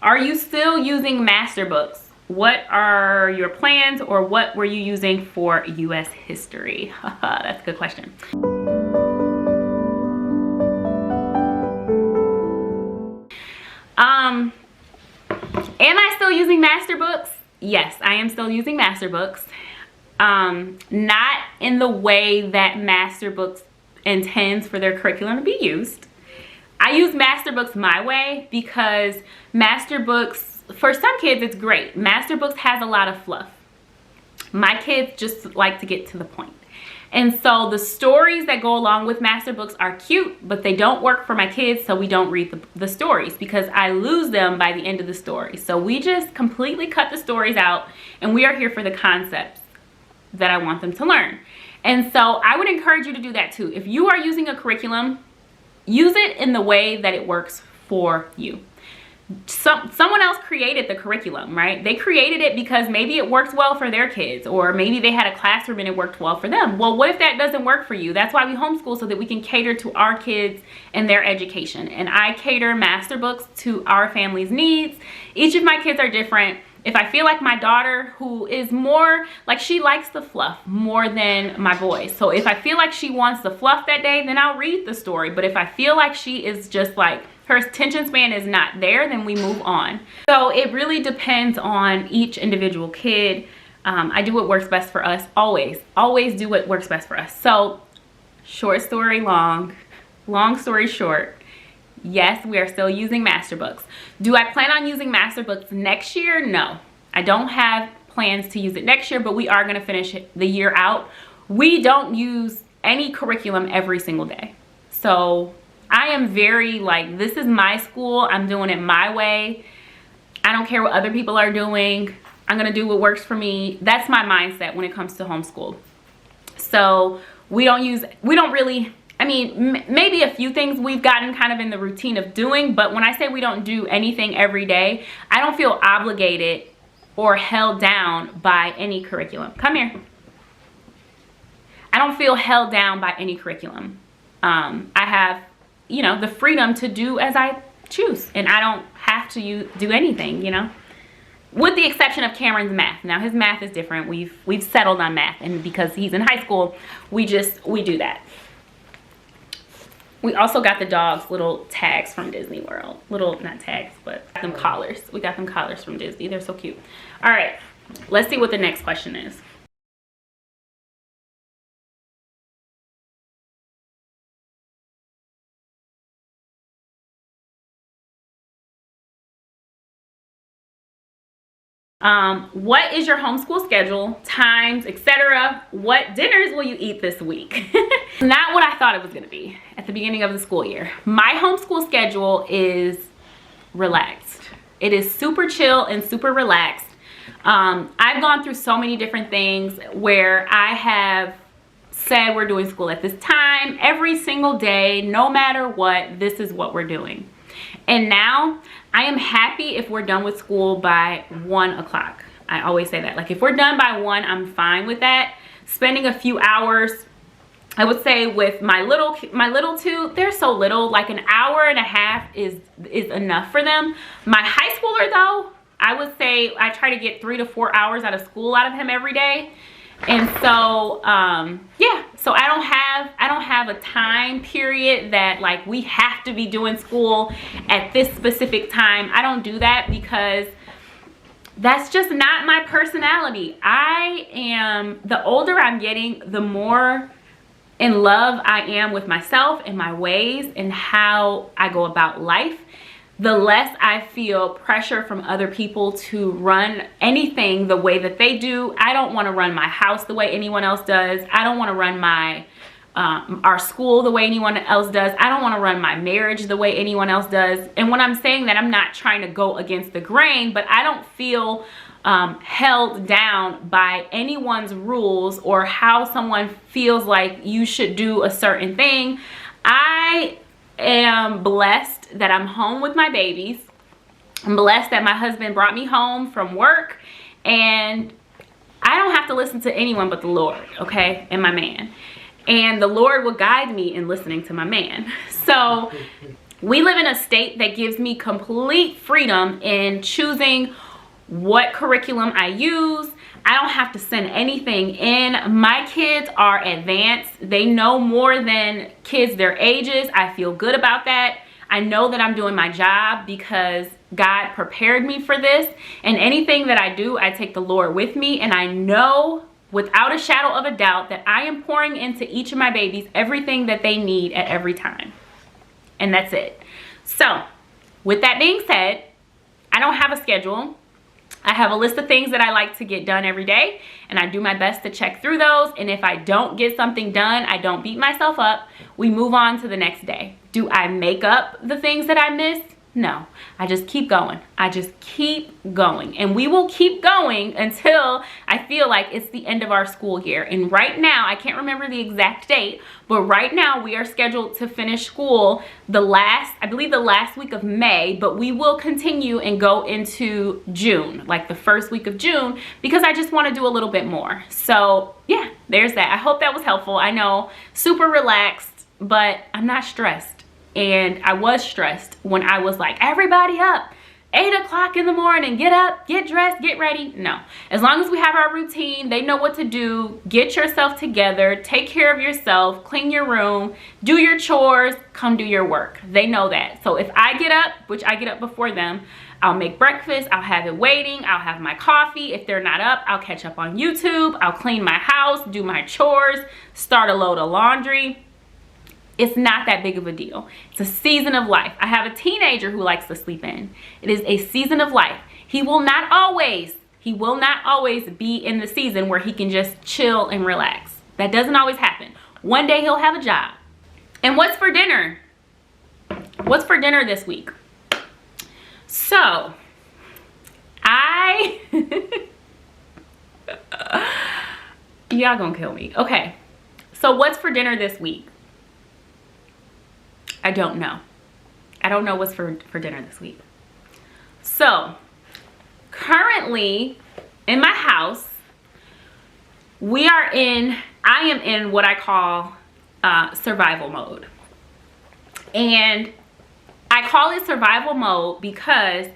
Are you still using master books? What are your plans, or what were you using for US history? That's a good question. Am I still using master books? Yes, I am still using master books. Not in the way that master books intends for their curriculum to be used. I use master books my way because master books, for some kids it's great. Master books has a lot of fluff. My kids just like to get to the point. And so the stories that go along with master books are cute, but they don't work for my kids, so we don't read the stories because I lose them by the end of the story. So we just completely cut the stories out, and we are here for the concepts that I want them to learn. And so I would encourage you to do that too. If you are using a curriculum, use it in the way that it works for you. Someone else created the curriculum, right? They created it because maybe it works well for their kids, or maybe they had a classroom and it worked well for them. Well, what if that doesn't work for you? That's why we homeschool, so that we can cater to our kids and their education. And I cater master books to our family's needs. Each of my kids are different. If I feel like my daughter, who is more like, she likes the fluff more than my boys. So if I feel like she wants the fluff that day, then I'll read the story. But if I feel like she is just like, her attention span is not there, then we move on. So it really depends on each individual kid. I do what works best for us, always do what works best for us. So short story long, long story short, yes, we are still using master books. Do I plan on using master books next year? No, I don't have plans to use it next year, but we are gonna finish the year out. We don't use any curriculum every single day. So I am very like, this is my school, I'm doing it my way. I don't care what other people are doing. I'm gonna do what works for me. That's my mindset when it comes to homeschool. So we don't really, I mean, maybe a few things we've gotten kind of in the routine of doing, but when I say we don't do anything every day, I don't feel obligated or held down by any curriculum. Come here. I don't feel held down by any curriculum. I have, you know, the freedom to do as I choose, and I don't have to do anything, you know, with the exception of Kameron's math. Now his math is different. We've settled on math, and because he's in high school, we do that. We also got the dogs little tags from Disney World. Little, not tags, but them collars. We got them collars from Disney. They're so cute. All right, let's see what the next question is. What is your homeschool schedule, times, etc.? What dinners will you eat this week? Not what I thought it was going to be at the beginning of the school year. My homeschool schedule is relaxed. It is super chill and super relaxed. I've gone through so many different things where I have said we're doing school at this time every single day, no matter what, this is what we're doing. And now I am happy if we're done with school by 1 o'clock. I always say that, like, if we're done by 1, I'm fine with that. Spending a few hours, I would say with my little two, they're so little, like an hour and a half is enough for them. My high schooler though, I would say I try to get 3 to 4 hours out of school out of him every day. And so yeah, so I don't have a time period that like we have to be doing school at this specific time. I don't do that because that's just not my personality. The older I'm getting, the more in love I am with myself and my ways and how I go about life. The less I feel pressure from other people to run anything the way that they do. I don't want to run my house the way anyone else does. I don't want to run our school the way anyone else does. I don't want to run my marriage the way anyone else does. And when I'm saying that, I'm not trying to go against the grain, but I don't feel held down by anyone's rules or how someone feels like you should do a certain thing. I am blessed that I'm home with my babies. I'm blessed that my husband brought me home from work, and I don't have to listen to anyone but the Lord, okay, and my man. And the Lord will guide me in listening to my man. So We live in a state that gives me complete freedom in choosing what curriculum I use. I don't have to send anything in. My kids are advanced. They know more than kids their ages. I feel good about that. I know that I'm doing my job because God prepared me for this. And anything that I do, I take the Lord with me. And I know without a shadow of a doubt that I am pouring into each of my babies everything that they need at every time. And that's it. So with that being said, I don't have a schedule. I have a list of things that I like to get done every day, and I do my best to check through those. And if I don't get something done, I don't beat myself up. We move on to the next day. Do I make up the things that I missed? No, I just keep going. I just keep going, and we will keep going until I feel like it's the end of our school year. And right now, I can't remember the exact date, but right now we are scheduled to finish school I believe the last week of May, but we will continue and go into June, like the first week of June, because I just want to do a little bit more. So yeah, there's that. I hope that was helpful. I know, super relaxed, but I'm not stressed. And I was stressed when I was like, everybody up, 8 o'clock in the morning, get up, get dressed, get ready. No, as long as we have our routine, they know what to do. Get yourself together, take care of yourself, clean your room, do your chores, come do your work. They know that. So if I get up, which I get up before them, I'll make breakfast, I'll have it waiting, I'll have my coffee. If they're not up, I'll catch up on YouTube, I'll clean my house, do my chores, start a load of laundry. It's not that big of a deal. It's a season of life. I have a teenager who likes to sleep in. It is a season of life. He will not always be in the season where he can just chill and relax. That doesn't always happen. One day he'll have a job. And what's for dinner? What's for dinner this week? So, y'all gonna kill me. Okay, so what's for dinner this week? I don't know. I don't know what's for dinner this week. So currently in my house, I am in what I call survival mode. And I call it survival mode because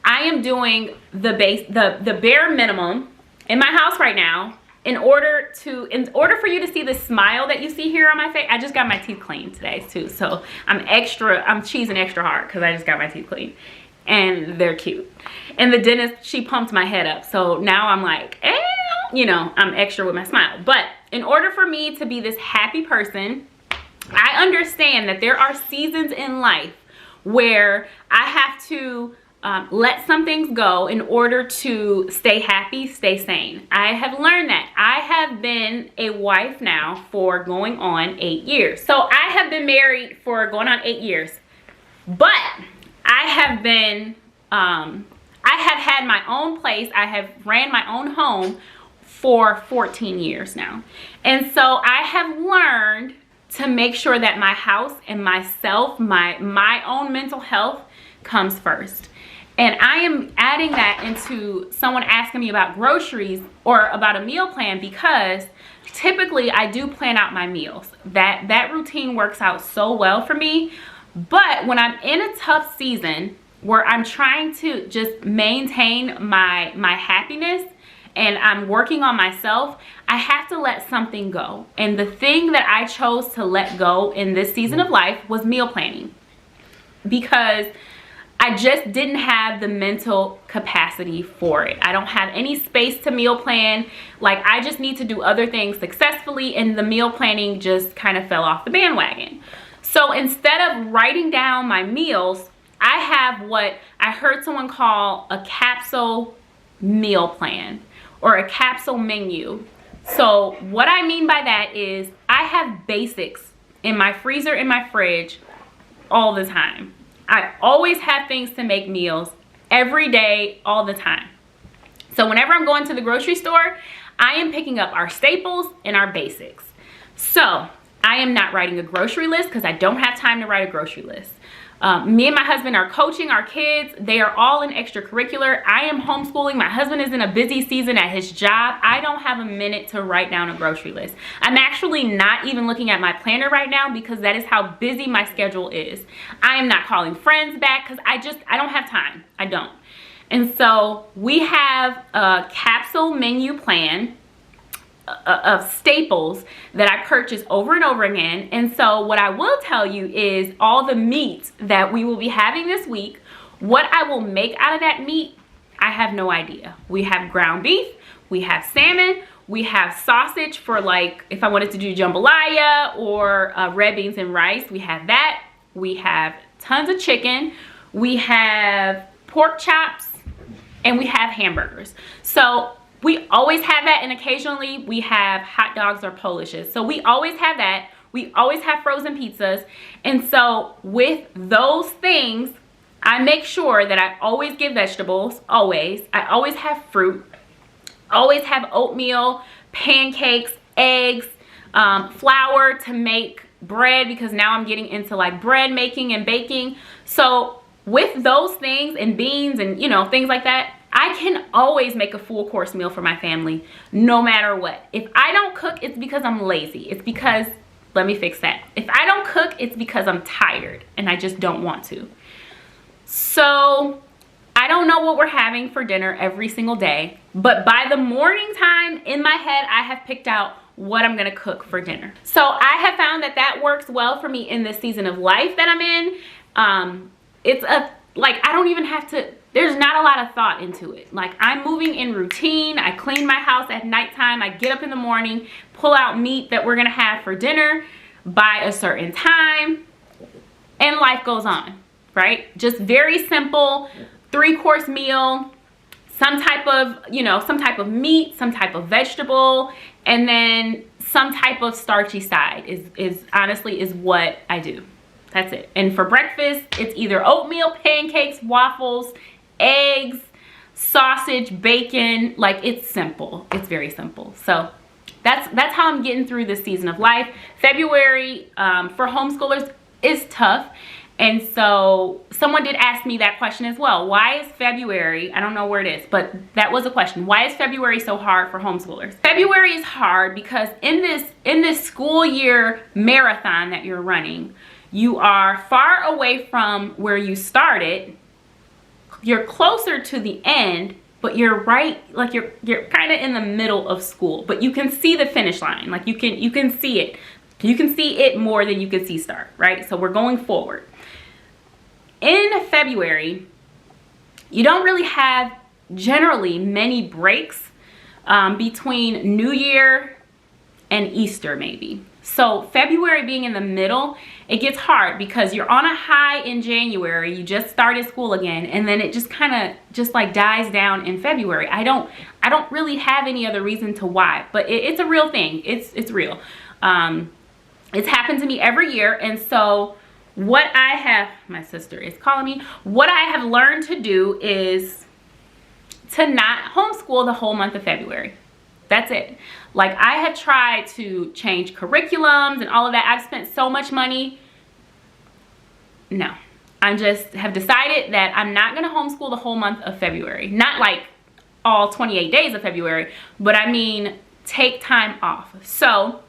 I am doing the bare minimum in my house right now in order for you to see the smile that you see here on my face. I just got my teeth cleaned today too, so I'm cheesing extra hard because I just got my teeth cleaned and they're cute. And the dentist, she pumped my head up, so now I'm like, you know, I'm extra with my smile. But in order for me to be this happy person, I understand that there are seasons in life where I have to let some things go in order to stay happy, stay sane. I have learned that. I have been a wife now for going on 8 years. So I have been married for going on 8 years, but I have had my own place. I have ran my own home for 14 years now. And so I have learned to make sure that my house and myself, my own mental health comes first. And I am adding that into someone asking me about groceries or about a meal plan, because typically I do plan out my meals. That routine works out so well for me. But when I'm in a tough season where I'm trying to just maintain my happiness and I'm working on myself, I have to let something go. And the thing that I chose to let go in this season of life was meal planning, because I just didn't have the mental capacity for it. I don't have any space to meal plan. Like, I just need to do other things successfully, and the meal planning just kind of fell off the bandwagon. So instead of writing down my meals, I have what I heard someone call a capsule meal plan or a capsule menu. So what I mean by that is I have basics in my freezer, in my fridge all the time. I always have things to make meals every day, all the time. So whenever I'm going to the grocery store, I am picking up our staples and our basics. So I am not writing a grocery list because I don't have time to write a grocery list. Me and my husband are coaching our kids. They are all in extracurricular. I am homeschooling. My husband is in a busy season at his job. I don't have a minute to write down a grocery list. I'm actually not even looking at my planner right now because that is how busy my schedule is. I am not calling friends back because I don't have time. I don't. And so we have a capsule menu plan of staples that I purchase over and over again. And so what I will tell you is all the meats that we will be having this week. What I will make out of that meat, I have no idea. We have ground beef, we have salmon, we have sausage for like if I wanted to do jambalaya or red beans and rice. We have that. We have tons of chicken. We have pork chops and we have hamburgers. So we always have that, and occasionally we have hot dogs or Polishes. So we always have that. We always have frozen pizzas. And so with those things, I make sure that I always get vegetables, always. I always have fruit, always have oatmeal, pancakes, eggs, flour to make bread because now I'm getting into like bread making and baking. So with those things and beans and things like that, I can always make a full course meal for my family no matter what. If I don't cook, it's because I'm lazy. It's because, let me fix that. If I don't cook, it's because I'm tired and I just don't want to. So I don't know what we're having for dinner every single day, but by the morning time in my head, I have picked out what I'm gonna cook for dinner. So I have found that that works well for me in this season of life that I'm in. I don't even have to, there's not a lot of thought into it. Like I'm moving in routine. I clean my house at nighttime. I get up in the morning, pull out meat that we're gonna have for dinner by a certain time, and life goes on, right? Just very simple 3-course meal, some type of meat, some type of vegetable, and then some type of starchy side is honestly what I do. That's it. And for breakfast, it's either oatmeal, pancakes, waffles, eggs, sausage, bacon. Like it's simple. It's very simple. So that's how I'm getting through this season of life. February for homeschoolers is tough. And so someone did ask me that question as well. Why is February, I don't know where it is, but that was a question. Why is February so hard for homeschoolers? February is hard because in this school year marathon that you're running, you are far away from where you started. You're closer to the end, but you're right, like you're kind of in the middle of school, but you can see the finish line. Like you can see it. You can see it more than you can see start, right? So we're going forward. In February, you don't really have generally many breaks between New Year and Easter maybe. So February being in the middle, it gets hard because you're on a high in January, you just started school again, and then it just kind of like dies down in February. I don't really have any other reason to why, but it's a real thing. It's real. It's happened to me every year. And so what I have, my sister is calling me, what I have learned to do is to not homeschool the whole month of February. That's it. Like I have tried to change curriculums and all of that. I've spent so much money. No, I just have decided that I'm not going to homeschool the whole month of February. Not like all 28 days of February, but I mean, take time off. So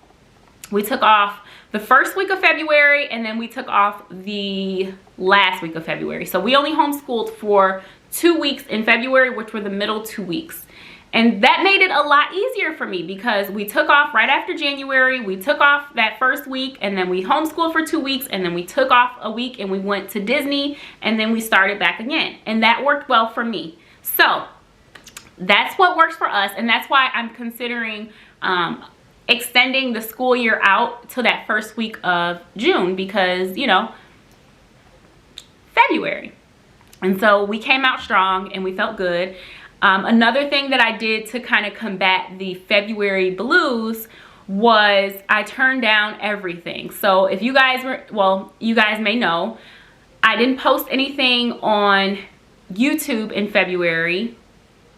we took off the first week of February and then we took off the last week of February. So we only homeschooled for 2 weeks in February, which were the middle 2 weeks. And that made it a lot easier for me because we took off right after January. We took off that first week and then we homeschooled for 2 weeks and then we took off a week and we went to Disney and then we started back again. And that worked well for me. So that's what works for us. And that's why I'm considering extending the school year out to that first week of June because, February. And so we came out strong and we felt good. Another thing that I did to kind of combat the February blues was I turned down everything. So if you guys you guys may know, I didn't post anything on YouTube in February.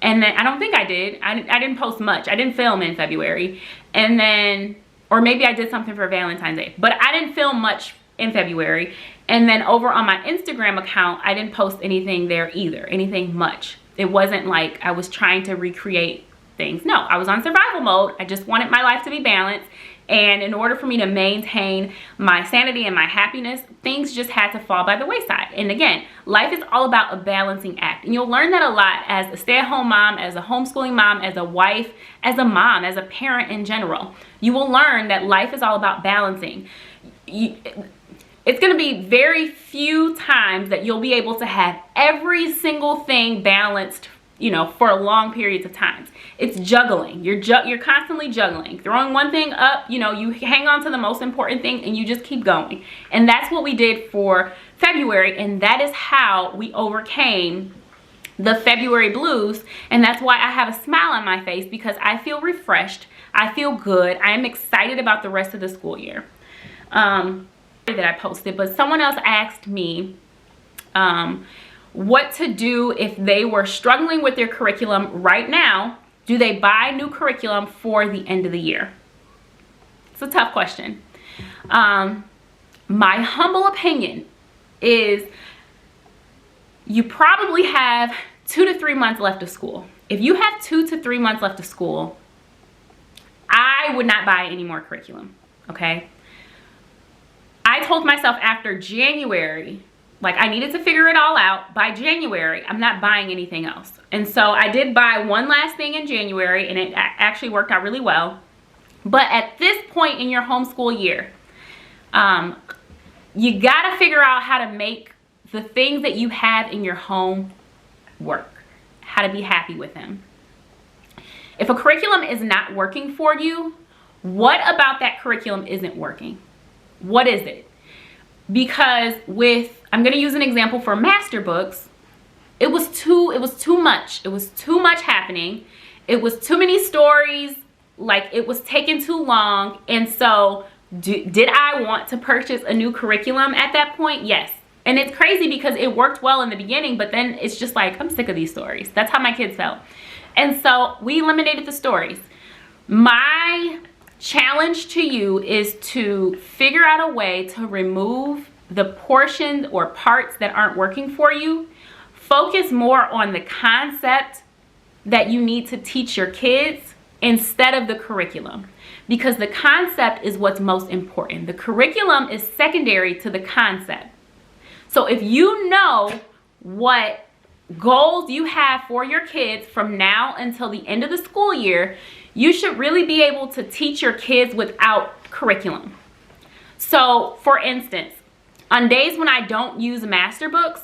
And then I don't think I did. I didn't post much. I didn't film in February. And then, or maybe I did something for Valentine's Day, but I didn't film much in February. And then over on my Instagram account, I didn't post anything there either, anything much. It wasn't like I was trying to recreate things. No, I was on survival mode. I just wanted my life to be balanced. And in order for me to maintain my sanity and my happiness, things just had to fall by the wayside. And again, life is all about a balancing act. And you'll learn that a lot as a stay-at-home mom, as a homeschooling mom, as a wife, as a mom, as a parent in general. You will learn that life is all about balancing. It's going to be very few times that you'll be able to have every single thing balanced, you know, for long periods of time. It's juggling. You're constantly juggling, throwing one thing up, you know, you hang on to the most important thing and you just keep going. And that's what we did for February, and that is how we overcame the February blues. And that's why I have a smile on my face, because I feel refreshed. I feel good. I am excited about the rest of the school year. That I posted, but someone else asked me what to do if they were struggling with their curriculum right now. Do they buy new curriculum for the end of the year? It's a tough question. My humble opinion is you probably have 2 to 3 months left of school. If you have 2 to 3 months left of school, I would not buy any more curriculum, okay? I told myself after January, like, I needed to figure it all out. By January, I'm not buying anything else. And so I did buy one last thing in January, and it actually worked out really well. But at this point in your homeschool year, you gotta figure out how to make the things that you have in your home work, how to be happy with them. If a curriculum is not working for you, what about that curriculum isn't working? What is it? Because I'm going to use an example for master books. It was too much. It was too much happening. It was too many stories. Like, it was taking too long. And so did I want to purchase a new curriculum at that point? Yes. And it's crazy because it worked well in the beginning, but then it's just like, I'm sick of these stories. That's how my kids felt. And so we eliminated the stories. My challenge to you is to figure out a way to remove the portions or parts that aren't working for you. Focus more on the concept that you need to teach your kids instead of the curriculum, because the concept is what's most important. The curriculum is secondary to the concept. So if you know what goals you have for your kids from now until the end of the school year, you should really be able to teach your kids without curriculum. So for instance, on days when I don't use master books,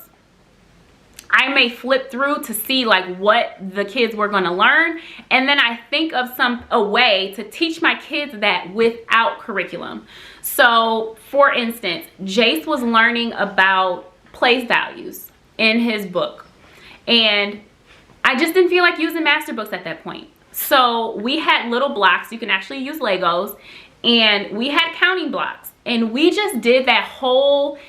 I may flip through to see like what the kids were going to learn, and then I think of a way to teach my kids that without curriculum. So for instance, Jace was learning about place values in his book, and I just didn't feel like using master books at that point. So we had little blocks. You can actually use Legos, and we had counting blocks, and we just did that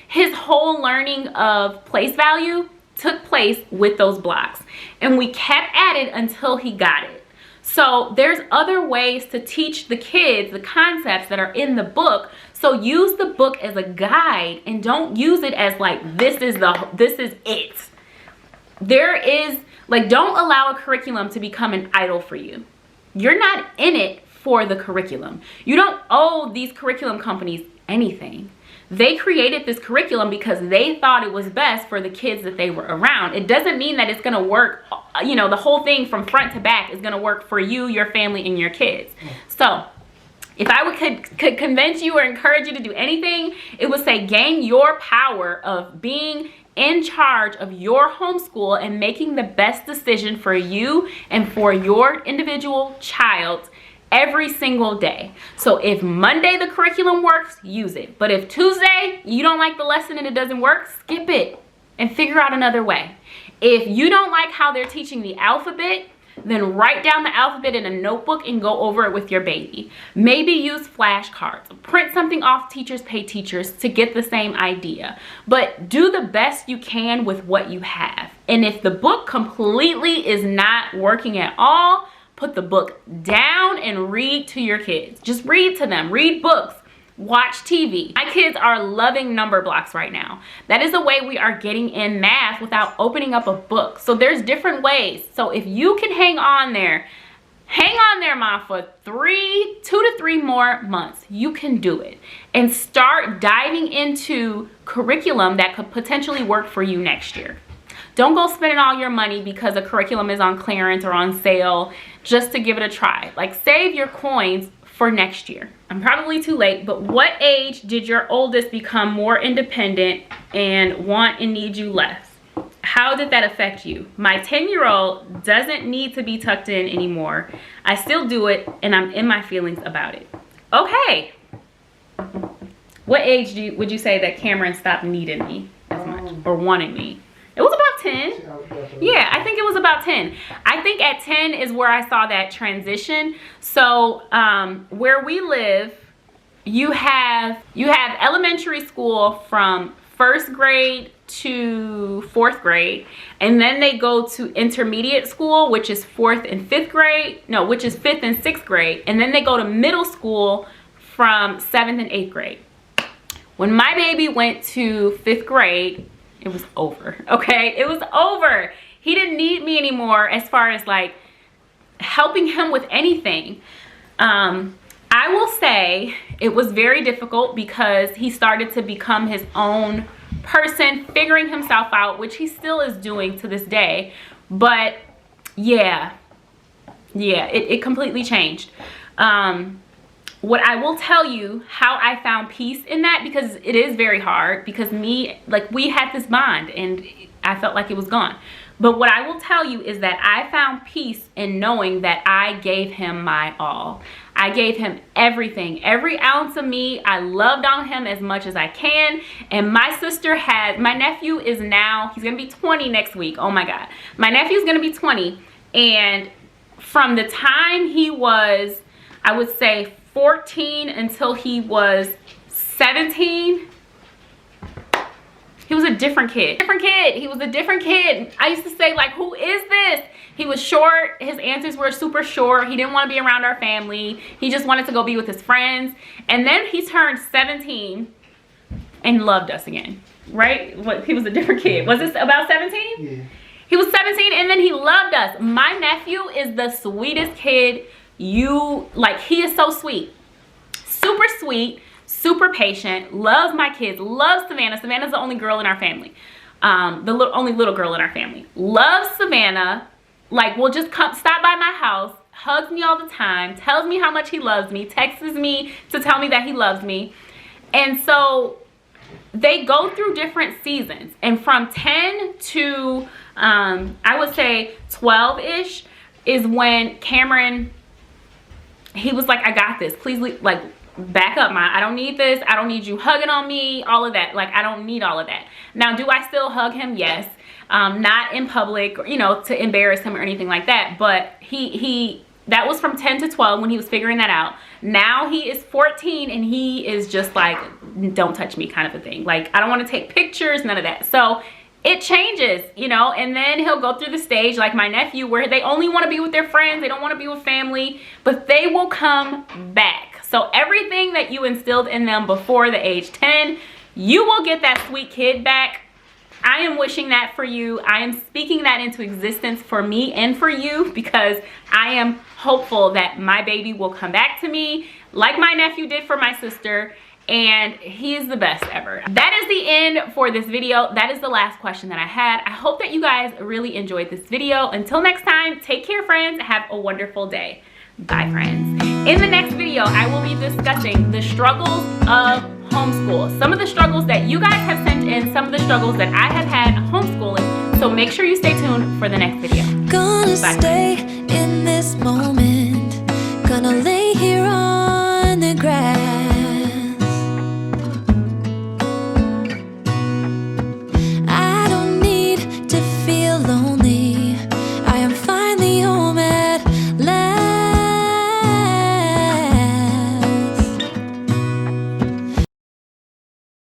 his whole learning of place value took place with those blocks, and we kept at it until he got it. So there's other ways to teach the kids the concepts that are in the book. So use the book as a guide, and don't use it as like, this is it. Don't allow a curriculum to become an idol for you. You're not in it for the curriculum. You don't owe these curriculum companies anything. They created this curriculum because they thought it was best for the kids that they were around. It doesn't mean that it's going to work, you know, the whole thing from front to back is going to work for you, your family, and your kids. So if I could convince you or encourage you to do anything, it would say gain your power of being in charge of your homeschool and making the best decision for you and for your individual child every single day. So if Monday the curriculum works, use it. But if Tuesday you don't like the lesson and it doesn't work, skip it and figure out another way. If you don't like how they're teaching the alphabet, then write down the alphabet in a notebook and go over it with your baby. Maybe use flashcards. Print something off Teachers Pay Teachers to get the same idea. But do the best you can with what you have. And if the book completely is not working at all, put the book down and read to your kids. Just read to them. Read books. watch TV. My kids are loving number blocks right now. That is a way we are getting in math without opening up a book. So there's different ways. So if you can hang on there, Mom, for 2 to 3 more months. You can do it. And start diving into curriculum that could potentially work for you next year. Don't go spending all your money because a curriculum is on clearance or on sale just to give it a try. Like, save your coins for next year. I'm probably too late, but what age did your oldest become more independent and want and need you less? How did that affect you? My 10-year-old doesn't need to be tucked in anymore. I still do it, and I'm in my feelings about it. Okay. What age would you say that Kameron stopped needing me as much or wanting me? It was about 10. Yeah, I think it was about 10. I think at 10 is where I saw that transition. So where we live, you have elementary school from 1st grade to 4th grade, and then they go to intermediate school, which is 4th and 5th grade. No, which is 5th and 6th grade, and then they go to middle school from 7th and 8th grade. When my baby went to 5th grade, it was over. Okay, it was over. He didn't need me anymore as far as like helping him with anything. I will say it was very difficult because he started to become his own person, figuring himself out, which he still is doing to this day. But yeah, it completely changed. What I will tell you, how I found peace in that, because it is very hard, because we had this bond and I felt like it was gone. But what I will tell you is that I found peace in knowing that I gave him my all. I gave him everything, every ounce of me. I loved on him as much as I can. And my nephew is now, he's gonna be 20 next week. Oh my God. My nephew's gonna be 20. And from the time he was, I would say 14 until he was 17, he was a different kid. He was a different kid. I used to say, like, who is this? He was short. His answers were super short. He didn't want to be around our family. He just wanted to go be with his friends. And then he turned 17 and loved us again, right? He was a different kid. Was this about 17? Yeah. He was 17 and then he loved us. My nephew is the sweetest kid. He is so sweet. Super sweet. Super patient, loves my kids, loves Savannah. Savannah's the only girl in our family. Only little girl in our family. Loves Savannah. Like, will just stop by my house, hugs me all the time, tells me how much he loves me, texts me to tell me that he loves me. And so they go through different seasons. And from 10 to, I would say 12-ish is when Kameron, he was like, I got this. Please, back up, I don't need this. I don't need you hugging on me, all of that. Like, I don't need all of that. Now, do I still hug him? Yes. Not in public, to embarrass him or anything like that. But that was from 10 to 12 when he was figuring that out. Now he is 14 and he is just like, don't touch me kind of a thing. Like, I don't want to take pictures, none of that. So it changes, and then he'll go through the stage like my nephew where they only want to be with their friends. They don't want to be with family, but they will come back. So everything that you instilled in them before the age 10, you will get that sweet kid back. I am wishing that for you. I am speaking that into existence for me and for you, because I am hopeful that my baby will come back to me like my nephew did for my sister, and he is the best ever. That is the end for this video. That is the last question that I had. I hope that you guys really enjoyed this video. Until next time, take care, friends. Have a wonderful day. Bye, friends. In the next video, I will be discussing the struggles of homeschool. Some of the struggles that you guys have sent in, some of the struggles that I have had homeschooling. So make sure you stay tuned for the next video. Bye.